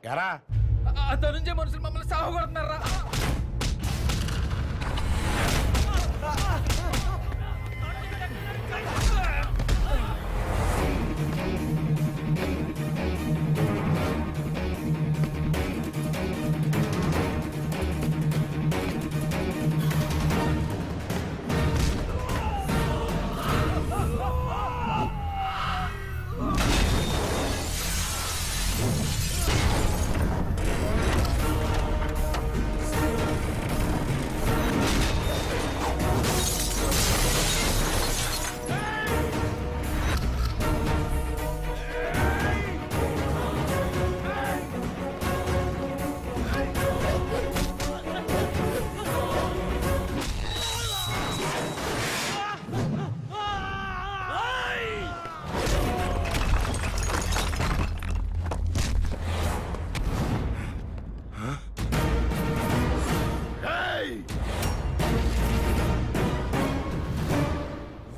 ఎరా ధనుంజయ మనుషులు మమ్మల్ని సాగుకొడుతున్నారా?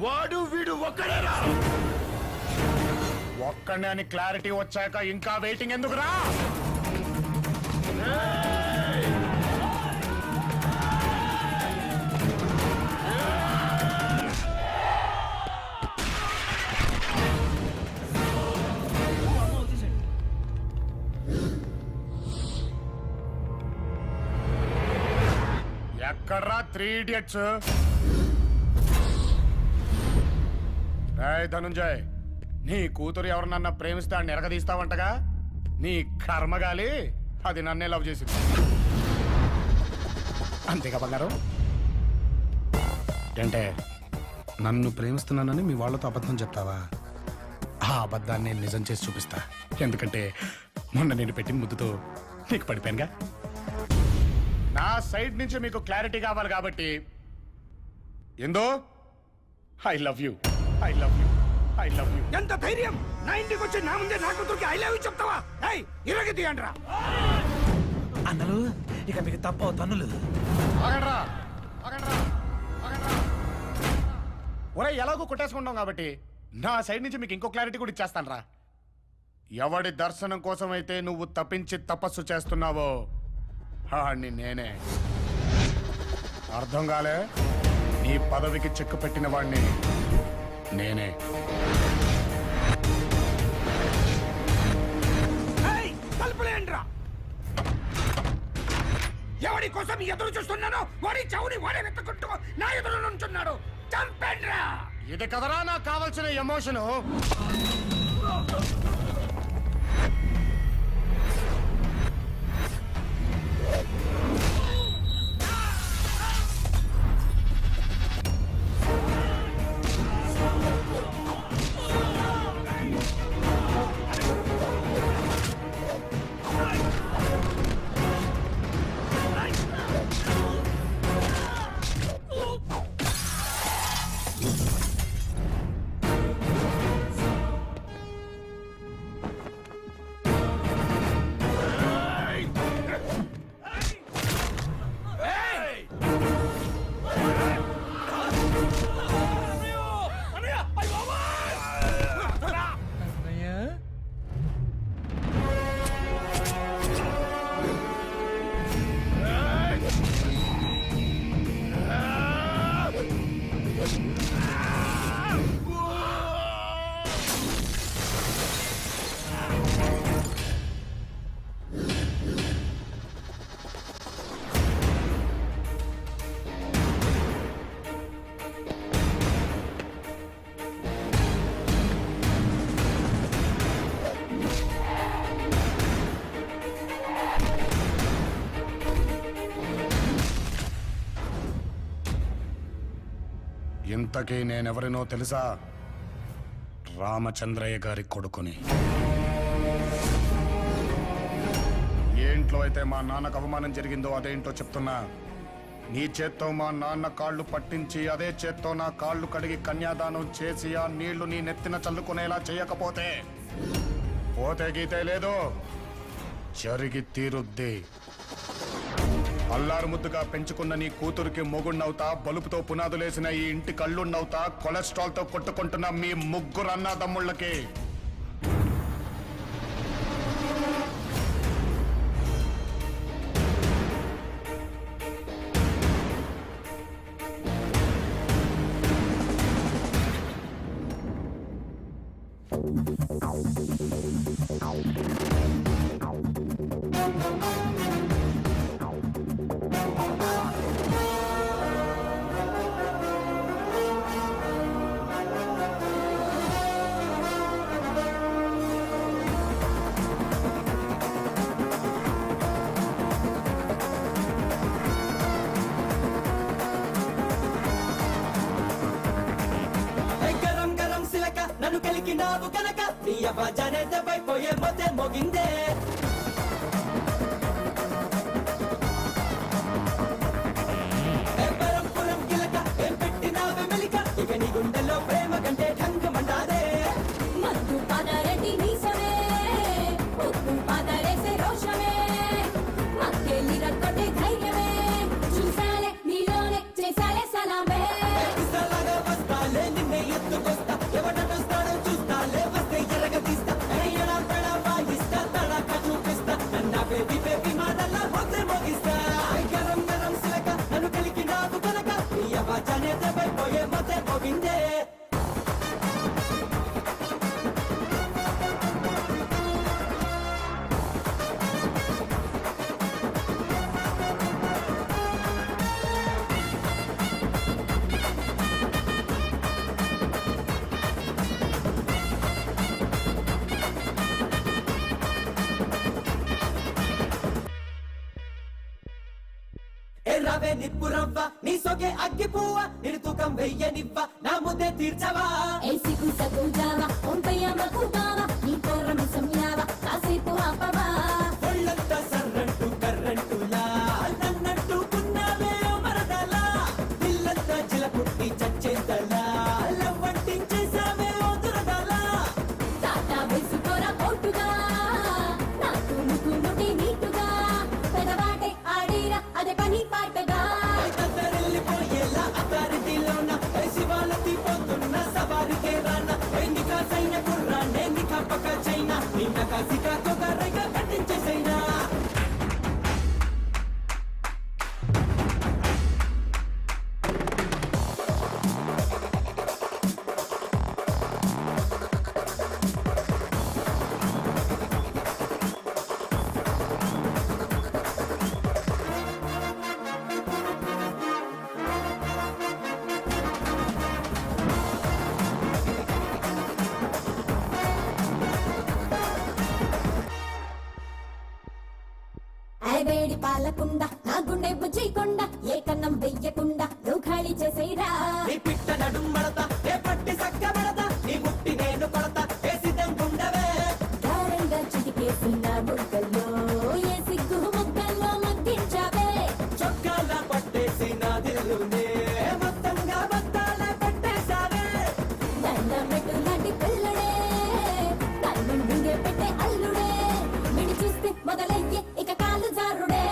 వాడు వీడు ఒక్కడేరా. ఒక్కడే అని క్లారిటీ వచ్చాక ఇంకా వెయిటింగ్ ఎందుకురా? ఎక్కడ్రా 3 Idiots? ధనుంజయ్, నీ కూతురు ఎవరినన్నా ప్రేమిస్తే ఆడిని ఎరగదీస్తావంటగా? నీ కర్మగాలి అది నన్నే లవ్ చేసింది. అంతేగా బంగారం? అంటే నన్ను ప్రేమిస్తున్నానని మీ వాళ్ళతో అబద్ధం చెప్తావా? ఆ అబద్ధాన్ని నిజం చేసి చూపిస్తా. ఎందుకంటే మొన్న నేను పెట్టిన ముద్దుతో నీకు పడిపోయానుగా. నా సైడ్ నుంచి మీకు క్లారిటీ కావాలి కాబట్టి ఏందో I love you, I love you, I love you. ఎంత ధైర్యం నా ఇంటికి వచ్చి నా ముందే నా కూతురికి ఐ లవ్ యూ చెప్తావా? ఏయ్ ఇరగ తీయండిరా. అన్నలు ఇక మీకు తప్ప తన్నులు. ఆగండ్రా, ఆగండ్రా, ఆగండ్రా. ఒరే ఎలాగో కొట్టేసుకుంటాం కాబట్టి నా సైడ్ నుంచి మీకు ఇంకో క్లారిటీ కూడా ఇచ్చేస్తాను రా. ఎవడి దర్శనం కోసం అయితే నువ్వు తప్పించి తపస్సు చేస్తున్నావో ఆడిని నేనే. అర్థం కాలే? నీ పదవికి చెక్కు పెట్టిన వాడిని నేనే. తలుపులేండ్రా. ఎవడి కోసం ఎదురు చూస్తున్నానో వాడి చౌని వాడే వెతుకుంటూ నా ఎదురు నుంచున్నాడు. చంపేండ్రా. ఇది కదరా నాకు కావాల్సిన ఎమోషను. ఇంతకీ నేనెవరినో తెలుసా? రామచంద్రయ్య గారి కొడుకుని. ఏ ఇంట్లో అయితే మా నాన్నకు అవమానం జరిగిందో అదేంటో చెప్తున్నా. నీ చేత్తో మా నాన్న కాళ్ళు పట్టించి అదే చేత్తో నా కాళ్ళు కడిగి కన్యాదానం చేసి ఆ నీళ్లు నీ నెత్తిన చల్లుకునేలా చేయకపోతే పోతే గీతే లేదు, జరిగి తీరుద్ది. అల్లారు ముద్దుగా పెంచుకున్న నీ కూతురికి మొగుణ్ణవుతా, బలుపుతో పునాదులేసిన ఈ ఇంటి కళ్ళున్నవుతా, కొలెస్ట్రాల్ తో కొట్టుకుంటున్న మీ ముగ్గురు అన్నదమ్ముళ్ళకి పెట్టినావు కనుక నీ అబ్బాజానే దెబ్బైపోయే మొత్తే మోగిందే పరంపురం గిలక ఏం పెట్టినావే మెలిక ఇక నీ గుండెల్లో ప్రేమ కంటే ఠంగమంటాదే మత్తు పదరెడ్డి మీసమే ఉప్పు పదరేసే రోషమే మక్కెళ్ళి రక్కొట్టే ధైర్యమే చూసాలే నీలోనే చేసాలే సలామే ఇస్తాలాగా వస్తాలే నిన్నే ఎత్తుకొస్తా ఎవడొస్తాడో చూస్తాలే వస్తే ఎరగ తీస్తా ఎడా పెడా వాయిస్తా తడాక చూపిస్తా నన్నా బేబీ బేబీ మాటల్లా మొత్తే మోగిస్తా గరం గరం సిలక నన్ను కలికినావు కనుక నీ అబ్బాజానే దెబ్బైపోయే మొత్తే మోగిందే ఎర్రవే నిప్పురవ్వ నీ సొగే అగ్గి పువ్వ నిన్ను తూకం వెయ్యనివ్వ నా ముద్దే తీర్చవా ఏసి కుసకు జావా ఒంపయ్య మకుతావా నీ కోరము సంయావా కాసేపు ఆపవా ఒళ్ళంతా సర్రంటూ కర్రంటూలా నన్నట్టుకున్నావే ఓ మరదలా పిల్లంతా చిలపుట్టి చచ్చేదలా లవ్వంటించేసావే ఓ దురదలా తాతా వేసుకోరా పోటుగా నాకు ముక్కు ముట్టి నీటుగా పెదవాటే ఆడేరా అదే పని పాటగా వెళ్ళిపోయేలా అథారిటీలోన శివాలతి పోతున్న సవారికే రానా ఎన్నిక సైన కుర్రాన్ని ఎన్నిక పక్క చైనా నిన్న కాసికా కొగరైగా కట్టించేసైనా వేడి పాలకుండా నా గుండె బుజ్జికొండ ఏ కన్నం వెయ్యకుండా నువ్వు ఖాళీ చేసేరా నీ పిట్ట నడుం మడత ఏ పట్టి సక్క మడత నీ ముట్టి నేను కొడత ఏ సిద్ధం గుండవే దారంగా చిటికేసి నా బుగ్గల్లో ఏ సిగ్గు ముగ్గల్లో మగ్గించావే చొక్కాల పట్టేసి నా దిల్లునే మొత్తంగా బత్తాల పట్టేశావే దండం పెట్టు లాంటి పిల్లడే డైమండ్ మింగే పెట్టే అల్లుడే మిడి చూస్తే మొదలయ్యే ఇక కాలు జారుడే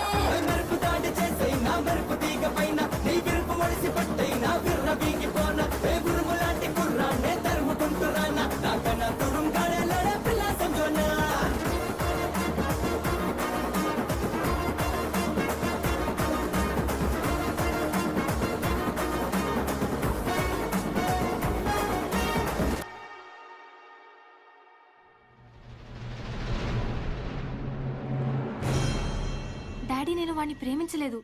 మెరుపు దాడి చేసే నా మెరుపు తీగ పైన నీ విరుపు ఒడిసి పట్టై నా విర్ర వీగిపోన ఏ గురుము లాంటి కుర్రాన్నే తరుముకుంటురానా నాకన్నా తురుంగాడేలాడే పిల్ల సంజోనా డాడీ నేను వాడిని ప్రేమించలేదు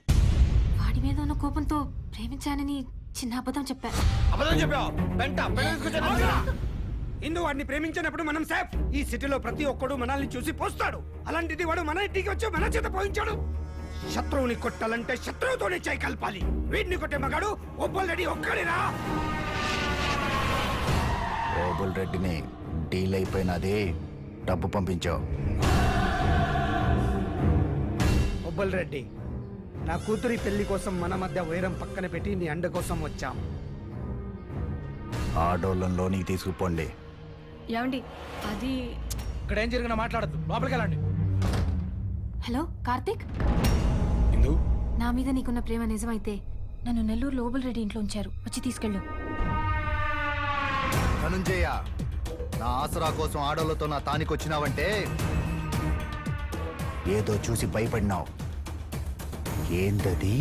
వాడి మీద ఉన్న కోపంతో ప్రేమించానని చిన్న అబద్ధం చెప్పా అబద్ధం చెప్పావు వెంట ఇందు వాడిని ప్రేమించినప్పుడు మనం సేఫ్. ఈ సిటీలో ప్రతి ఒక్కడు మనల్ని చూసి పోస్తాడు. అలాంటిది వాడు మన ఇంటికి వచ్చి మన చేత పోయించాడు. శత్రువుని కొట్టాలంటే శత్రువుతోనే చేయి కలపాలి. వీడిని కొట్టే మగాడు ఒబ్బల్రెడ్డి ఒక్కడిరా. ఓబుల్ రెడ్డిని డీల్ అయిపోయినది డబ్బు పంపించావు. ఒబ్బల్రెడ్డి, నా కూతురి పెళ్లి కోసం మన మధ్య వైరం పక్కన పెట్టి నీ అండ కోసం వచ్చాం. ఆడోళ్ళలోనికి తీసుకుపోండి. ఏమండి అది ఇక్కడ ఏం జరిగినా మాట్లాడద్దు, లోపలికి వెళ్ళండి. హలో కార్తిక్, ఇందు నా మీద నీకున్న ప్రేమ నిజమైతే నన్ను నెల్లూరు లోబుల్ రెడ్డి ఇంట్లో ఉంచారు, వచ్చి తీసుకెళ్ళు. ధనుంజయ, నా ఆసరా కోసం ఆడోళ్ళతో నా తానికొచ్చినావంటే ఏదో చూసి భయపడినావు. ఏందది?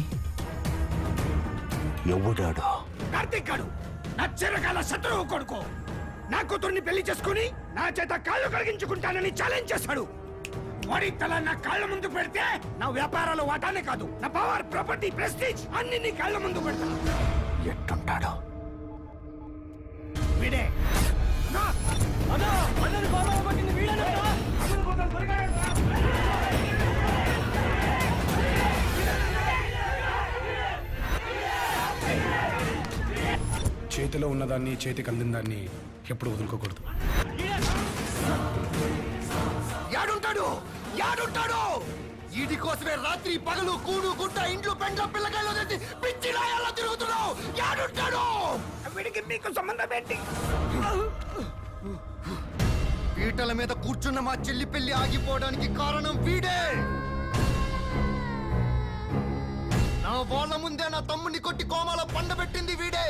ఎవడాడో? కార్తీక్ గాడు నా చిరకాల శత్రువు కొడుకు. నా కూతుర్ని పెళ్లి చేసుకుని నా చేత కాళ్ళు కడిగించుకుంటానని ఛాలెంజ్ చేశాడు. వాడి తల నా కాళ్ళ ముందు పెడితే నా వ్యాపారాలు వాటానే కాదు, నా పవర్, ప్రాపర్టీ, ప్రెస్టీజ్ అన్ని నీ కాళ్ళ ముందు పెడతా. ఎట్టుంటాడో? వీడే చేతిలో ఉన్నదాన్ని, చేతికి అందిన దాన్ని ఎప్పుడు వదులుకోకూడదు. యాడుంటాడు యాడుంటాడు వీడి కోసమే రాత్రి పగలు కూడు గుడ్డ ఇంట్లో పెండ్ల పిల్లకాయలు తెచ్చి పిచ్చి రాయాలా తిరుగుతున్నావు యాడుంటాడు వీడికి మీకు సంబంధం ఏంటి? పీటల మీద కూర్చున్న మా చెల్లి పెళ్లి ఆగిపోవడానికి కారణం వీడే నా వాళ్ళ ముందే నా తమ్ముడిని కొట్టి కోమాలో పండబెట్టింది వీడే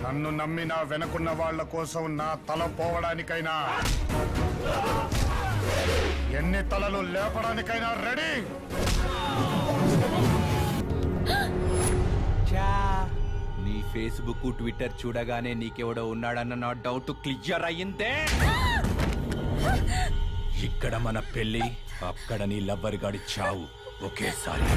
నన్ను నమ్మి నా వెనకున్న వాళ్ళ కోసం నా తల పోవడానికైనా ఎన్ని తలలు లేపడానికైనా రెడీ. నీ ఫేస్బుక్ ట్విట్టర్ చూడగానే నీకెవడో ఉన్నాడన్న నా డౌట్ క్లియర్ అయ్యిందే. ఇక్కడ మన పెళ్లి, అక్కడ నీ లవ్వర్ గాడి చావు ఒకేసారి.